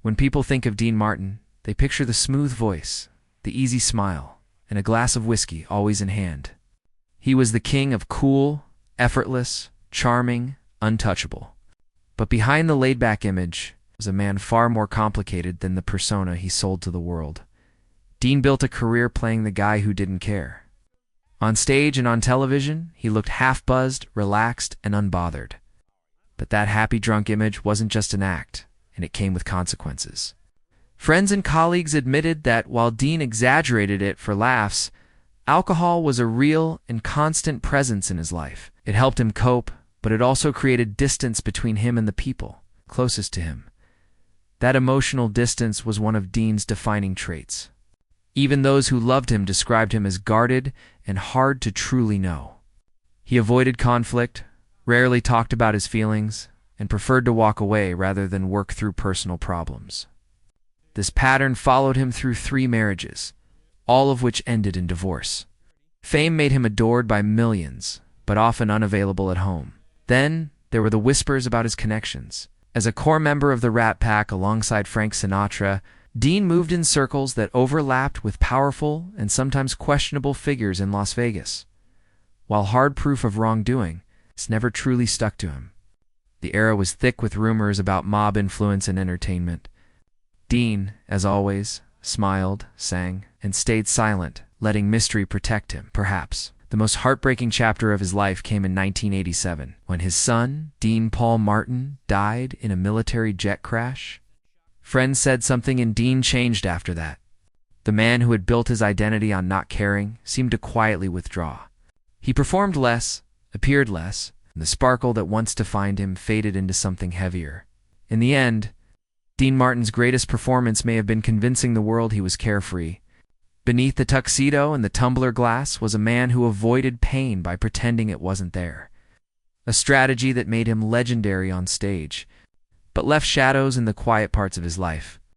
When people think of Dean Martin, they picture the smooth voice, the easy smile, and a glass of whiskey always in hand. He was the king of cool, effortless, charming, untouchable. But behind the laid-back image was a man far more complicated than the persona he sold to the world. Dean built a career playing the guy who didn't care. On stage and on television, he looked half-buzzed, relaxed, and unbothered. But that happy drunk image wasn't just an act, and it came with consequences. Friends and colleagues admitted that while Dean exaggerated it for laughs, alcohol was a real and constant presence in his life. It helped him cope, but it also created distance between him and the people closest to him. That emotional distance was one of Dean's defining traits. Even those who loved him described him as guarded and hard to truly know. He avoided conflict, rarely talked about his feelings, and preferred to walk away rather than work through personal problems. This pattern followed him through 3 marriages, all of which ended in divorce. Fame made him adored by millions, but often unavailable at home. Then, there were the whispers about his connections. As a core member of the Rat Pack alongside Frank Sinatra, Dean moved in circles that overlapped with powerful and sometimes questionable figures in Las Vegas. While hard proof of wrongdoing, this never truly stuck to him. The era was thick with rumors about mob influence in entertainment. Dean, as always, smiled, sang, and stayed silent, letting mystery protect him. Perhaps the most heartbreaking chapter of his life came in 1987, when his son, Dean Paul Martin, died in a military jet crash. Friends said something in Dean changed after that. The man who had built his identity on not caring seemed to quietly withdraw. He performed less, appeared less, and the sparkle that once defined him faded into something heavier. In the end, Dean Martin's greatest performance may have been convincing the world he was carefree. Beneath the tuxedo and the tumbler glass was a man who avoided pain by pretending it wasn't there. A strategy that made him legendary on stage, but left shadows in the quiet parts of his life.